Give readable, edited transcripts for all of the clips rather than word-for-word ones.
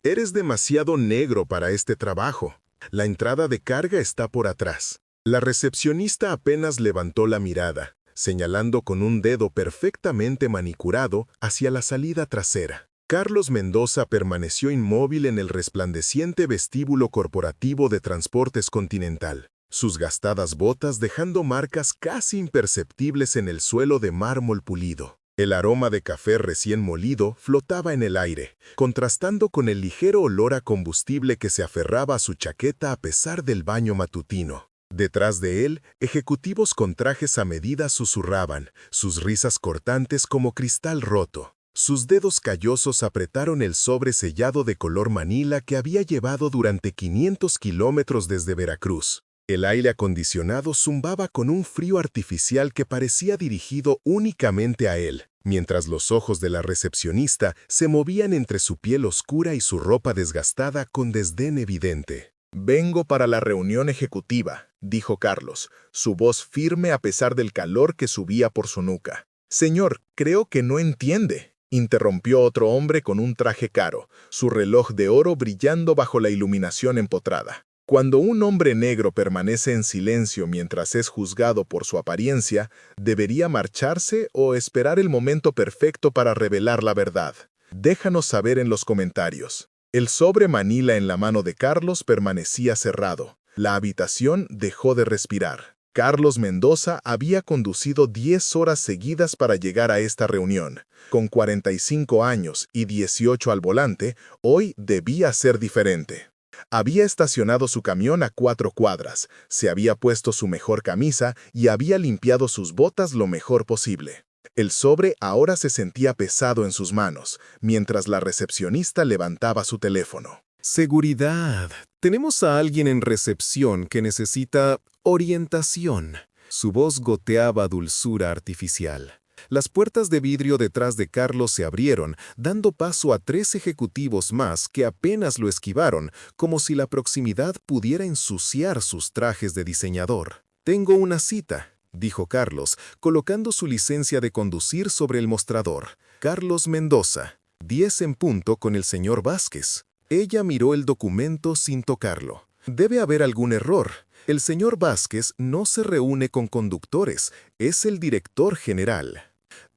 Eres demasiado negro para este trabajo. La entrada de carga está por atrás. La recepcionista apenas levantó la mirada, señalando con un dedo perfectamente manicurado hacia la salida trasera. Carlos Mendoza permaneció inmóvil en el resplandeciente vestíbulo corporativo de Transportes Continental, sus gastadas botas dejando marcas casi imperceptibles en el suelo de mármol pulido. El aroma de café recién molido flotaba en el aire, contrastando con el ligero olor a combustible que se aferraba a su chaqueta a pesar del baño matutino. Detrás de él, ejecutivos con trajes a medida susurraban, sus risas cortantes como cristal roto. Sus dedos callosos apretaron el sobre sellado de color manila que había llevado durante 500 kilómetros desde Veracruz. El aire acondicionado zumbaba con un frío artificial que parecía dirigido únicamente a él, mientras los ojos de la recepcionista se movían entre su piel oscura y su ropa desgastada con desdén evidente. «Vengo para la reunión ejecutiva», dijo Carlos, su voz firme a pesar del calor que subía por su nuca. «Señor, creo que no entiende», interrumpió otro hombre con un traje caro, su reloj de oro brillando bajo la iluminación empotrada. Cuando un hombre negro permanece en silencio mientras es juzgado por su apariencia, ¿debería marcharse o esperar el momento perfecto para revelar la verdad? Déjanos saber en los comentarios. El sobre manila en la mano de Carlos permanecía cerrado. La habitación dejó de respirar. Carlos Mendoza había conducido 10 horas seguidas para llegar a esta reunión. Con 45 años y 18 al volante, hoy debía ser diferente. Había estacionado su camión a 4 cuadras, se había puesto su mejor camisa y había limpiado sus botas lo mejor posible. El sobre ahora se sentía pesado en sus manos, mientras la recepcionista levantaba su teléfono. Seguridad. Tenemos a alguien en recepción que necesita orientación. Su voz goteaba dulzura artificial. Las puertas de vidrio detrás de Carlos se abrieron, dando paso a 3 ejecutivos más que apenas lo esquivaron, como si la proximidad pudiera ensuciar sus trajes de diseñador. «Tengo una cita», dijo Carlos, colocando su licencia de conducir sobre el mostrador. «Carlos Mendoza, 10 en punto con el señor Vázquez». Ella miró el documento sin tocarlo. «Debe haber algún error. El señor Vázquez no se reúne con conductores, es el director general».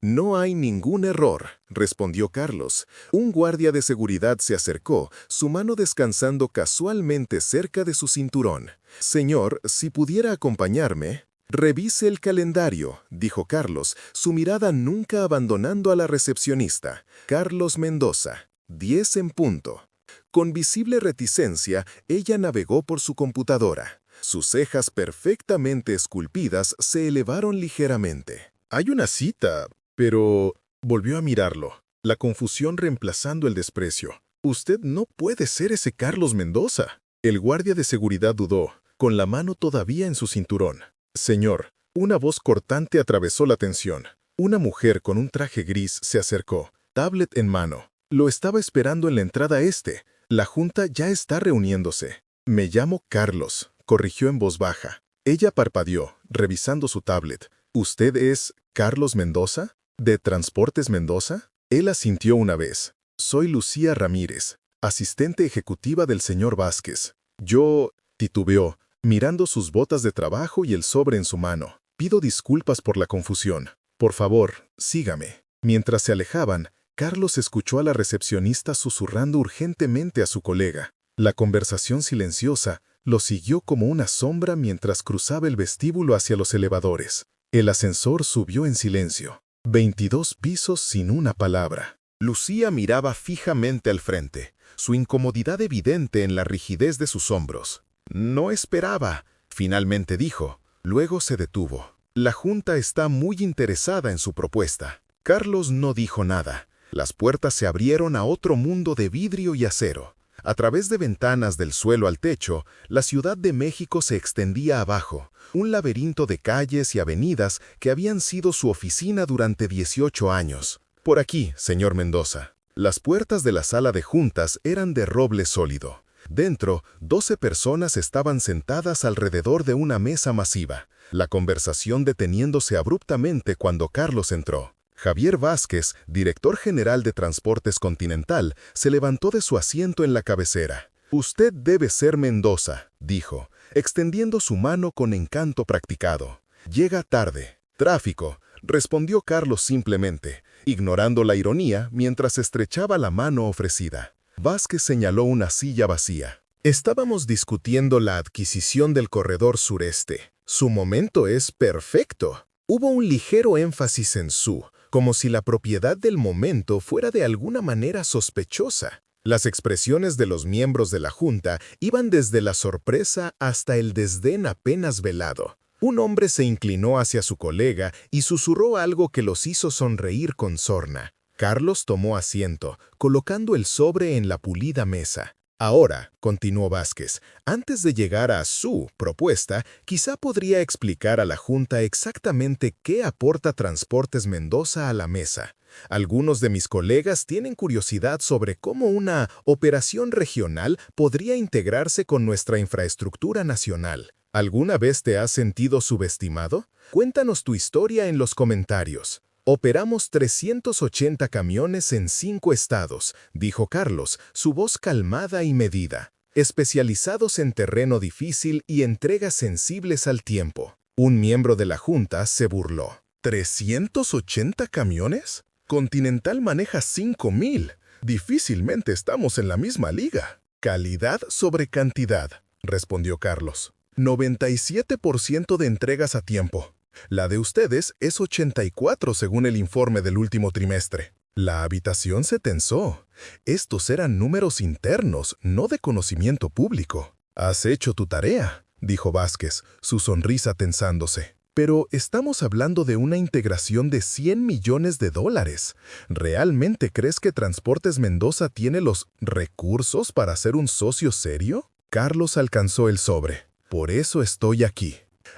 «No hay ningún error», respondió Carlos. Un guardia de seguridad se acercó, su mano descansando casualmente cerca de su cinturón. «Señor, si pudiera acompañarme». «Revise el calendario», dijo Carlos, su mirada nunca abandonando a la recepcionista. «Carlos Mendoza, 10 en punto». Con visible reticencia, ella navegó por su computadora. Sus cejas perfectamente esculpidas se elevaron ligeramente. «Hay una cita, pero...» Volvió a mirarlo, la confusión reemplazando el desprecio. «Usted no puede ser ese Carlos Mendoza». El guardia de seguridad dudó, con la mano todavía en su cinturón. «Señor», una voz cortante atravesó la tensión. Una mujer con un traje gris se acercó, tablet en mano. «Lo estaba esperando en la entrada este. La junta ya está reuniéndose». «Me llamo Carlos», corrigió en voz baja. Ella parpadeó, revisando su tablet. «¿Usted es Carlos Mendoza? ¿De Transportes Mendoza?» Él asintió una vez. «Soy Lucía Ramírez, asistente ejecutiva del señor Vázquez». «Yo...» titubeó, mirando sus botas de trabajo y el sobre en su mano. «Pido disculpas por la confusión. Por favor, sígame». Mientras se alejaban, Carlos escuchó a la recepcionista susurrando urgentemente a su colega. La conversación silenciosa lo siguió como una sombra mientras cruzaba el vestíbulo hacia los elevadores. El ascensor subió en silencio. 22 pisos sin una palabra. Lucía miraba fijamente al frente, su incomodidad evidente en la rigidez de sus hombros. «No esperaba», finalmente dijo. Luego se detuvo. «La junta está muy interesada en su propuesta». Carlos no dijo nada. Las puertas se abrieron a otro mundo de vidrio y acero. A través de ventanas del suelo al techo, la Ciudad de México se extendía abajo, un laberinto de calles y avenidas que habían sido su oficina durante 18 años. «Por aquí, señor Mendoza». Las puertas de la sala de juntas eran de roble sólido. Dentro, 12 personas estaban sentadas alrededor de una mesa masiva, la conversación deteniéndose abruptamente cuando Carlos entró. Javier Vázquez, director general de Transportes Continental, se levantó de su asiento en la cabecera. «Usted debe ser Mendoza», dijo, extendiendo su mano con encanto practicado. «Llega tarde». «Tráfico», respondió Carlos simplemente, ignorando la ironía mientras estrechaba la mano ofrecida. Vázquez señaló una silla vacía. «Estábamos discutiendo la adquisición del corredor sureste. Su momento es perfecto». Hubo un ligero énfasis en su, como si la propiedad del momento fuera de alguna manera sospechosa. Las expresiones de los miembros de la Junta iban desde la sorpresa hasta el desdén apenas velado. Un hombre se inclinó hacia su colega y susurró algo que los hizo sonreír con sorna. Carlos tomó asiento, colocando el sobre en la pulida mesa. «Ahora», continuó Vázquez, «antes de llegar a su propuesta, quizá podría explicar a la Junta exactamente qué aporta Transportes Mendoza a la mesa. Algunos de mis colegas tienen curiosidad sobre cómo una operación regional podría integrarse con nuestra infraestructura nacional. ¿Alguna vez te has sentido subestimado? Cuéntanos tu historia en los comentarios». «Operamos 380 camiones en 5 estados», dijo Carlos, su voz calmada y medida, «especializados en terreno difícil y entregas sensibles al tiempo». Un miembro de la Junta se burló. «¿380 camiones? Continental maneja 5,000. Difícilmente estamos en la misma liga». «Calidad sobre cantidad», respondió Carlos. «97% de entregas a tiempo. La de ustedes es 84 según el informe del último trimestre». La habitación se tensó. Estos eran números internos, no de conocimiento público. «Has hecho tu tarea», dijo Vázquez, su sonrisa tensándose. «Pero estamos hablando de una integración de $100 millones. ¿Realmente crees que Transportes Mendoza tiene los recursos para ser un socio serio?» Carlos alcanzó el sobre. «Por eso estoy aquí».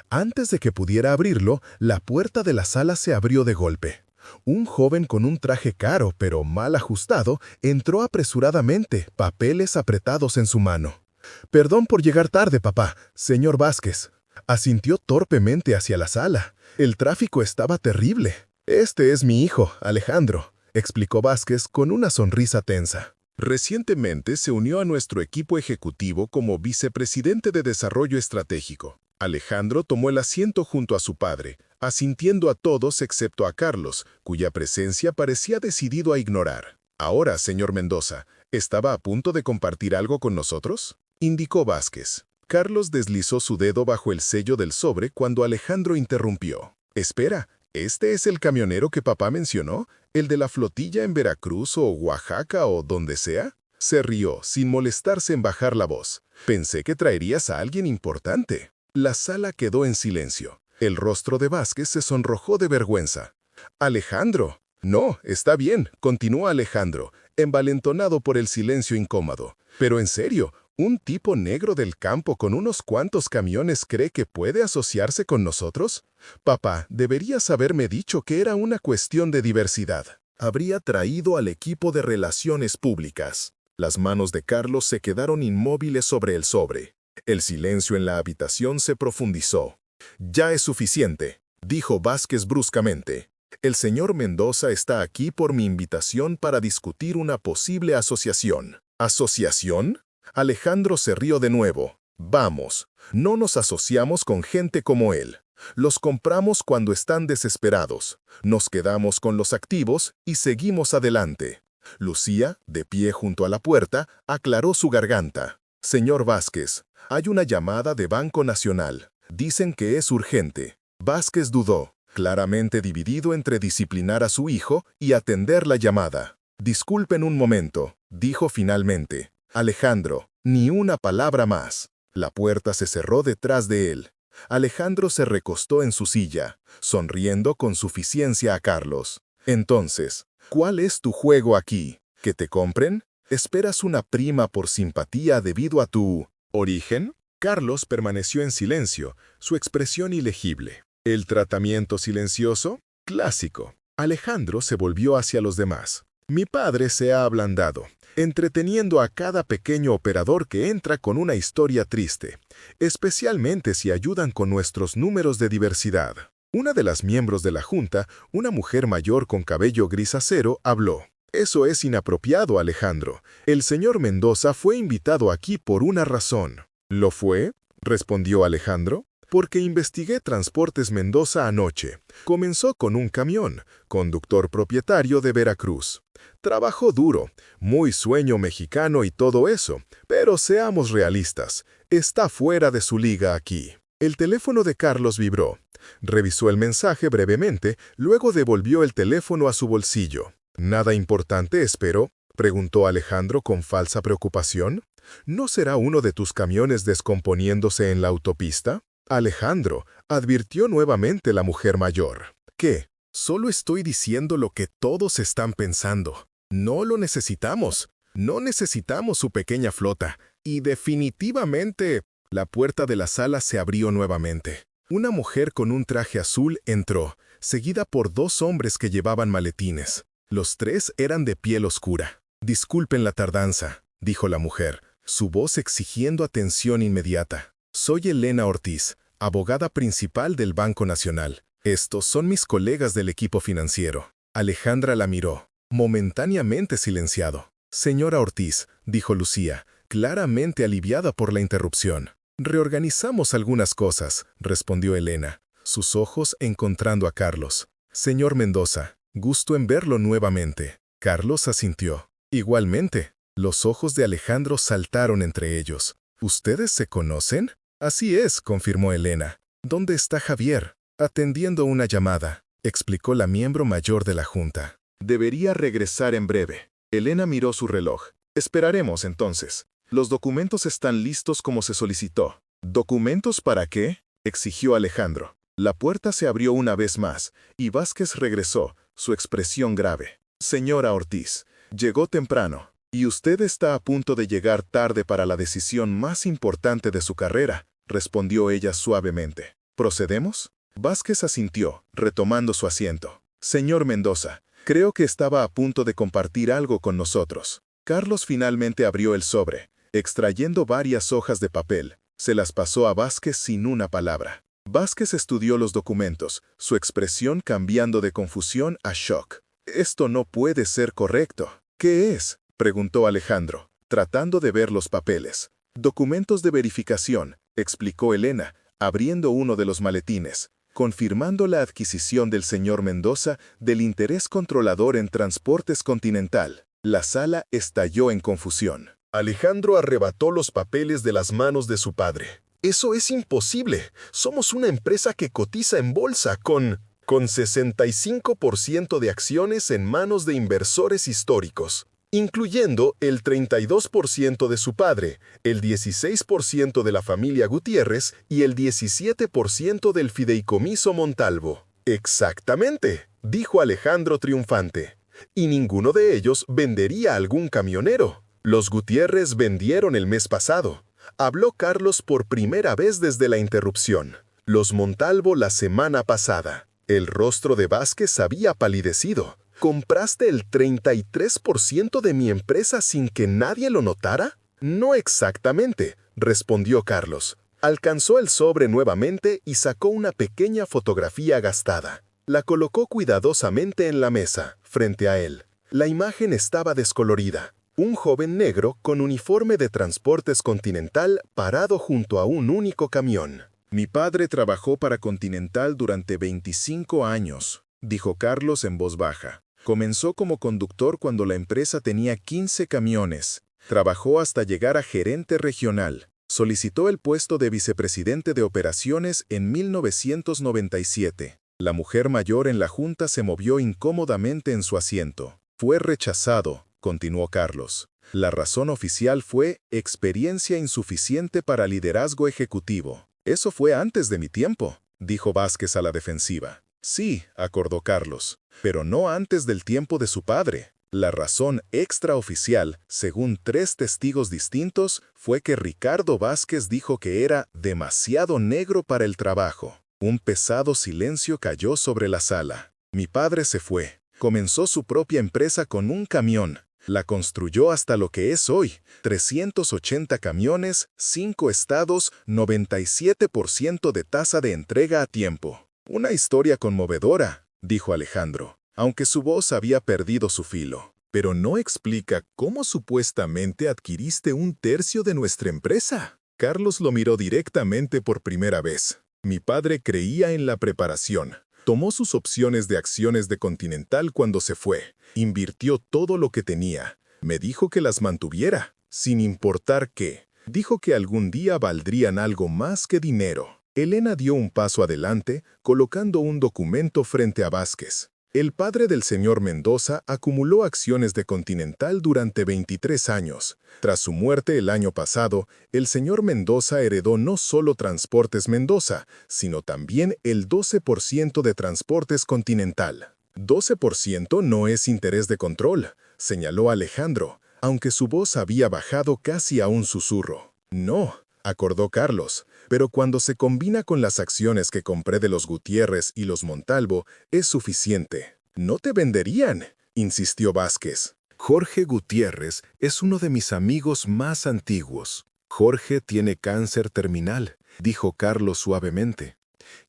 Antes de que pudiera abrirlo, la puerta de la sala se abrió de golpe. Un joven con un traje caro pero mal ajustado entró apresuradamente, papeles apretados en su mano. «Perdón por llegar tarde, papá, señor Vázquez». Asintió torpemente hacia la sala. El tráfico estaba terrible. «Este es mi hijo, Alejandro», explicó Vázquez con una sonrisa tensa. «Recientemente se unió a nuestro equipo ejecutivo como vicepresidente de Desarrollo Estratégico». Alejandro tomó el asiento junto a su padre, asintiendo a todos excepto a Carlos, cuya presencia parecía decidido a ignorar. «Ahora, señor Mendoza, ¿estaba a punto de compartir algo con nosotros?», indicó Vázquez. Carlos deslizó su dedo bajo el sello del sobre cuando Alejandro interrumpió. «Espera, ¿este es el camionero que papá mencionó? ¿El de la flotilla en Veracruz o Oaxaca o donde sea?». Se rió, sin molestarse en bajar la voz. «Pensé que traerías a alguien importante». La sala quedó en silencio. El rostro de Vázquez se sonrojó de vergüenza. «Alejandro». «No, está bien», continuó Alejandro, envalentonado por el silencio incómodo. «Pero en serio, ¿un tipo negro del campo con unos cuantos camiones cree que puede asociarse con nosotros? Papá, deberías haberme dicho que era una cuestión de diversidad». Habría traído al equipo de relaciones públicas. Las manos de Carlos se quedaron inmóviles sobre el sobre. El silencio en la habitación se profundizó. «Ya es suficiente», dijo Vázquez bruscamente. «El señor Mendoza está aquí por mi invitación para discutir una posible asociación». «¿Asociación?». Alejandro se rió de nuevo. «Vamos, no nos asociamos con gente como él. Los compramos cuando están desesperados. Nos quedamos con los activos y seguimos adelante». Lucía, de pie junto a la puerta, aclaró su garganta. «Señor Vázquez, hay una llamada de Banco Nacional. Dicen que es urgente». Vázquez dudó, claramente dividido entre disciplinar a su hijo y atender la llamada. «Disculpen un momento», dijo finalmente. «Alejandro, ni una palabra más». La puerta se cerró detrás de él. Alejandro se recostó en su silla, sonriendo con suficiencia a Carlos. «Entonces, ¿cuál es tu juego aquí? ¿Que te compren? ¿Esperas una prima por simpatía debido a tu origen?». Carlos permaneció en silencio, su expresión ilegible. ¿El tratamiento silencioso? Clásico. Alejandro se volvió hacia los demás. «Mi padre se ha ablandado, entreteniendo a cada pequeño operador que entra con una historia triste, especialmente si ayudan con nuestros números de diversidad. Una de las miembros de la junta, una mujer mayor con cabello gris acero, habló. Eso es inapropiado, Alejandro. El señor Mendoza fue invitado aquí por una razón. ¿Lo fue?, respondió Alejandro. Porque investigué Transportes Mendoza anoche. Comenzó con un camión, conductor propietario de Veracruz. Trabajó duro, muy sueño mexicano y todo eso, pero seamos realistas, está fuera de su liga aquí. El teléfono de Carlos vibró. Revisó el mensaje brevemente, luego devolvió el teléfono a su bolsillo. ¿Nada importante, espero?, preguntó Alejandro con falsa preocupación. ¿No será uno de tus camiones descomponiéndose en la autopista? Alejandro, advirtió nuevamente la mujer mayor. ¿Qué? Solo estoy diciendo lo que todos están pensando. No lo necesitamos. No necesitamos su pequeña flota. Y definitivamente, la puerta de la sala se abrió nuevamente. Una mujer con un traje azul entró, seguida por dos hombres que llevaban maletines. Los tres eran de piel oscura. Disculpen la tardanza, dijo la mujer, su voz exigiendo atención inmediata. Soy Elena Ortiz, abogada principal del Banco Nacional. Estos son mis colegas del equipo financiero. Alejandra la miró, momentáneamente silenciado. Señora Ortiz, dijo Lucía, claramente aliviada por la interrupción. Reorganizamos algunas cosas, respondió Elena, sus ojos encontrando a Carlos. Señor Mendoza, gusto en verlo nuevamente. Carlos asintió. Igualmente, los ojos de Alejandro saltaron entre ellos. ¿Ustedes se conocen? Así es, confirmó Elena. ¿Dónde está Javier? Atendiendo una llamada, explicó la miembro mayor de la junta. Debería regresar en breve. Elena miró su reloj. Esperaremos entonces. Los documentos están listos como se solicitó. ¿Documentos para qué?, exigió Alejandro. La puerta se abrió una vez más, y Vázquez regresó, su expresión grave. Señora Ortiz, llegó temprano. Y usted está a punto de llegar tarde para la decisión más importante de su carrera, respondió ella suavemente. ¿Procedemos? Vázquez asintió, retomando su asiento. Señor Mendoza, creo que estaba a punto de compartir algo con nosotros. Carlos finalmente abrió el sobre, extrayendo varias hojas de papel. Se las pasó a Vázquez sin una palabra. Vázquez estudió los documentos, su expresión cambiando de confusión a shock. Esto no puede ser correcto. ¿Qué es?, preguntó Alejandro, tratando de ver los papeles. Documentos de verificación, explicó Elena, abriendo uno de los maletines, confirmando la adquisición del señor Mendoza del interés controlador en Transportes Continental. La sala estalló en confusión. Alejandro arrebató los papeles de las manos de su padre. «Eso es imposible. Somos una empresa que cotiza en bolsa con 65% de acciones en manos de inversores históricos, incluyendo el 32% de su padre, el 16% de la familia Gutiérrez y el 17% del fideicomiso Montalvo». «Exactamente», dijo Alejandro triunfante. «Y ninguno de ellos vendería a algún camionero. Los Gutiérrez vendieron el mes pasado». Habló Carlos por primera vez desde la interrupción. «Los Montalvo la semana pasada». El rostro de Vázquez había palidecido. «¿Compraste el 33% de mi empresa sin que nadie lo notara?» «No exactamente», respondió Carlos. Alcanzó el sobre nuevamente y sacó una pequeña fotografía gastada. La colocó cuidadosamente en la mesa, frente a él. La imagen estaba descolorida. Un joven negro con uniforme de Transportes Continental parado junto a un único camión. «Mi padre trabajó para Continental durante 25 años», dijo Carlos en voz baja. Comenzó como conductor cuando la empresa tenía 15 camiones. Trabajó hasta llegar a gerente regional. Solicitó el puesto de vicepresidente de operaciones en 1997. La mujer mayor en la junta se movió incómodamente en su asiento. «Fue rechazado», continuó Carlos. «La razón oficial fue experiencia insuficiente para liderazgo ejecutivo». «Eso fue antes de mi tiempo», dijo Vázquez a la defensiva. «Sí», acordó Carlos, «pero no antes del tiempo de su padre». La razón extraoficial, según 3 testigos distintos, fue que Ricardo Vázquez dijo que era demasiado negro para el trabajo. Un pesado silencio cayó sobre la sala. «Mi padre se fue. Comenzó su propia empresa con un camión. La construyó hasta lo que es hoy, 380 camiones, 5 estados, 97% de tasa de entrega a tiempo». Una historia conmovedora, dijo Alejandro, aunque su voz había perdido su filo. Pero no explica cómo supuestamente adquiriste un tercio de nuestra empresa. Carlos lo miró directamente por primera vez. Mi padre creía en la preparación. Tomó sus opciones de acciones de Continental cuando se fue. Invirtió todo lo que tenía. Me dijo que las mantuviera, sin importar qué. Dijo que algún día valdrían algo más que dinero. Elena dio un paso adelante, colocando un documento frente a Vázquez. El padre del señor Mendoza acumuló acciones de Continental durante 23 años. Tras su muerte el año pasado, el señor Mendoza heredó no solo Transportes Mendoza, sino también el 12% de Transportes Continental. 12% no es interés de control, señaló Alejandro, aunque su voz había bajado casi a un susurro. No, acordó Carlos, pero cuando se combina con las acciones que compré de los Gutiérrez y los Montalvo, es suficiente. No te venderían, insistió Vázquez. Jorge Gutiérrez es uno de mis amigos más antiguos. Jorge tiene cáncer terminal, dijo Carlos suavemente.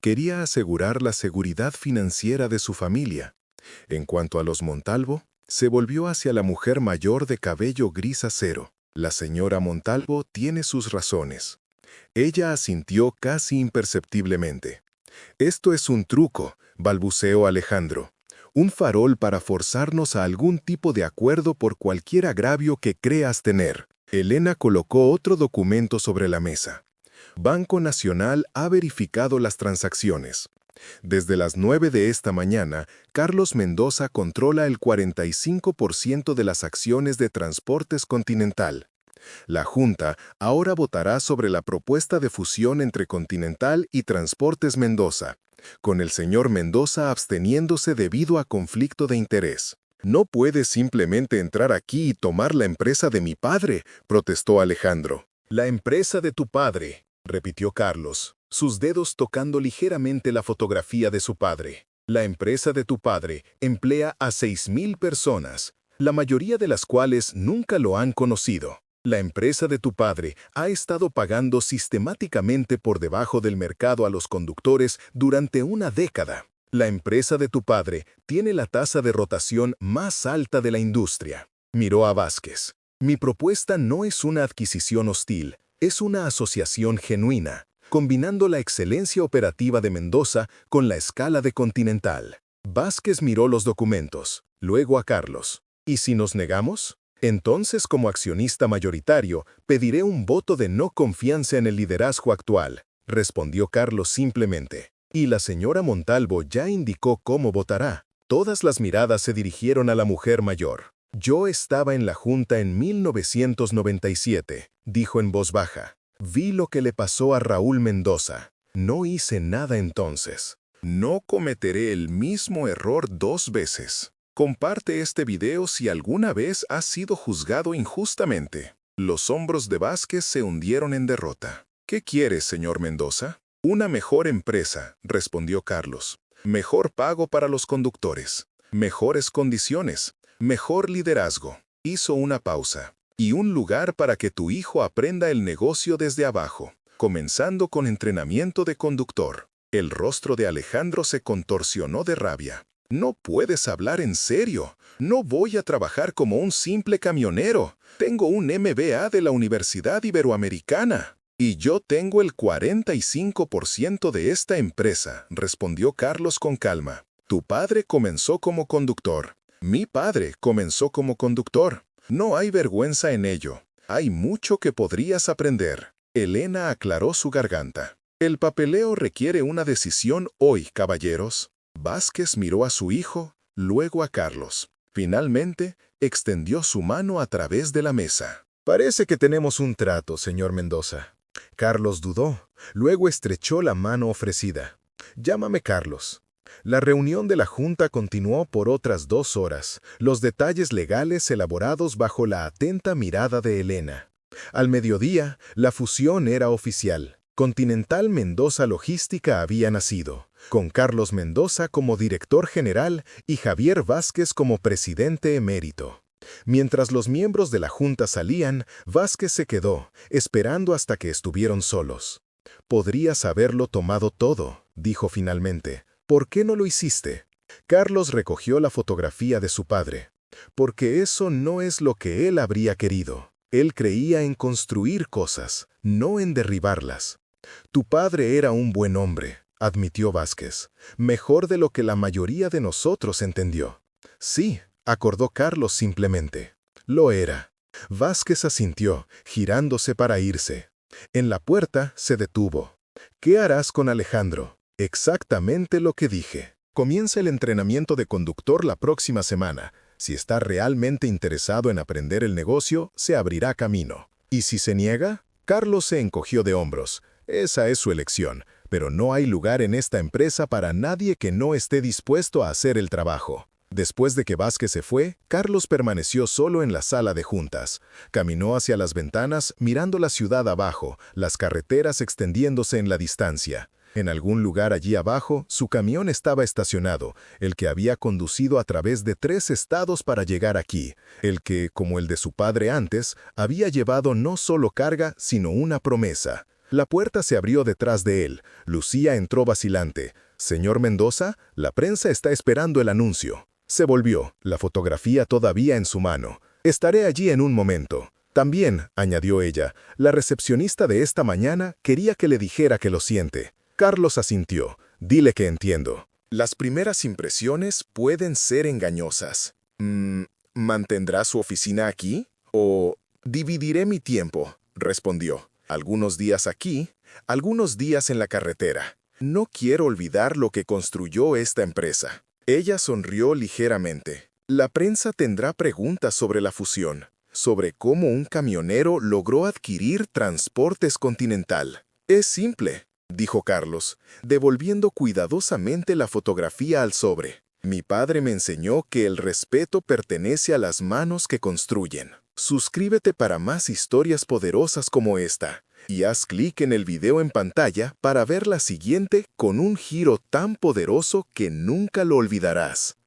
Quería asegurar la seguridad financiera de su familia. En cuanto a los Montalvo, se volvió hacia la mujer mayor de cabello gris acero. La señora Montalvo tiene sus razones. Ella asintió casi imperceptiblemente. Esto es un truco, balbuceó Alejandro. Un farol para forzarnos a algún tipo de acuerdo por cualquier agravio que creas tener. Elena colocó otro documento sobre la mesa. Banco Nacional ha verificado las transacciones. Desde las 9 de esta mañana, Carlos Mendoza controla el 45% de las acciones de Transportes Continental. La Junta ahora votará sobre la propuesta de fusión entre Continental y Transportes Mendoza, con el señor Mendoza absteniéndose debido a conflicto de interés. No puedes simplemente entrar aquí y tomar la empresa de mi padre, protestó Alejandro. La empresa de tu padre, repitió Carlos, sus dedos tocando ligeramente la fotografía de su padre. La empresa de tu padre emplea a 6.000 personas, la mayoría de las cuales nunca lo han conocido. La empresa de tu padre ha estado pagando sistemáticamente por debajo del mercado a los conductores durante una década. La empresa de tu padre tiene la tasa de rotación más alta de la industria. Miró a Vázquez. Mi propuesta no es una adquisición hostil, es una asociación genuina, combinando la excelencia operativa de Mendoza con la escala de Continental. Vázquez miró los documentos, luego a Carlos. ¿Y si nos negamos? Entonces, como accionista mayoritario, pediré un voto de no confianza en el liderazgo actual, respondió Carlos simplemente. Y la señora Montalvo ya indicó cómo votará. Todas las miradas se dirigieron a la mujer mayor. Yo estaba en la Junta en 1997, dijo en voz baja. Vi lo que le pasó a Raúl Mendoza. No hice nada entonces. No cometeré el mismo error 2 veces. Comparte este video si alguna vez has sido juzgado injustamente. Los hombros de Vázquez se hundieron en derrota. ¿Qué quieres, señor Mendoza? Una mejor empresa, respondió Carlos. Mejor pago para los conductores. Mejores condiciones. Mejor liderazgo. Hizo una pausa. Y un lugar para que tu hijo aprenda el negocio desde abajo, comenzando con entrenamiento de conductor. El rostro de Alejandro se contorsionó de rabia. No puedes hablar en serio. No voy a trabajar como un simple camionero. Tengo un MBA de la Universidad Iberoamericana. Y yo tengo el 45% de esta empresa, respondió Carlos con calma. Tu padre comenzó como conductor. Mi padre comenzó como conductor. No hay vergüenza en ello. Hay mucho que podrías aprender. Elena aclaró su garganta. El papeleo requiere una decisión hoy, caballeros. Vázquez miró a su hijo, luego a Carlos. Finalmente, extendió su mano a través de la mesa. Parece que tenemos un trato, señor Mendoza. Carlos dudó, luego estrechó la mano ofrecida. Llámame Carlos. La reunión de la Junta continuó por otras 2 horas, los detalles legales elaborados bajo la atenta mirada de Elena. Al mediodía, la fusión era oficial. Continental Mendoza Logística había nacido, con Carlos Mendoza como director general y Javier Vázquez como presidente emérito. Mientras los miembros de la Junta salían, Vázquez se quedó, esperando hasta que estuvieron solos. «Podrías haberlo tomado todo», dijo finalmente. ¿Por qué no lo hiciste? Carlos recogió la fotografía de su padre. Porque eso no es lo que él habría querido. Él creía en construir cosas, no en derribarlas. Tu padre era un buen hombre, admitió Vázquez, mejor de lo que la mayoría de nosotros entendió. Sí, acordó Carlos simplemente. Lo era. Vázquez asintió, girándose para irse. En la puerta se detuvo. ¿Qué harás con Alejandro? Exactamente lo que dije. Comienza el entrenamiento de conductor la próxima semana. Si está realmente interesado en aprender el negocio, se abrirá camino. ¿Y si se niega? Carlos se encogió de hombros. Esa es su elección, pero no hay lugar en esta empresa para nadie que no esté dispuesto a hacer el trabajo. Después de que Vázquez se fue, Carlos permaneció solo en la sala de juntas. Caminó hacia las ventanas, mirando la ciudad abajo, las carreteras extendiéndose en la distancia. En algún lugar allí abajo, su camión estaba estacionado, el que había conducido a través de 3 estados para llegar aquí, el que, como el de su padre antes, había llevado no solo carga, sino una promesa. La puerta se abrió detrás de él. Lucía entró vacilante. «Señor Mendoza, la prensa está esperando el anuncio». Se volvió, la fotografía todavía en su mano. «Estaré allí en un momento». También, añadió ella, la recepcionista de esta mañana quería que le dijera que lo siente. Carlos asintió. Dile que entiendo. Las primeras impresiones pueden ser engañosas. ¿Mantendrá su oficina aquí? ¿O dividiré mi tiempo? Respondió. Algunos días aquí, algunos días en la carretera. No quiero olvidar lo que construyó esta empresa. Ella sonrió ligeramente. La prensa tendrá preguntas sobre la fusión, sobre cómo un camionero logró adquirir Transportes Continental. Es simple, dijo Carlos, devolviendo cuidadosamente la fotografía al sobre. Mi padre me enseñó que el respeto pertenece a las manos que construyen. Suscríbete para más historias poderosas como esta, y haz clic en el video en pantalla para ver la siguiente con un giro tan poderoso que nunca lo olvidarás.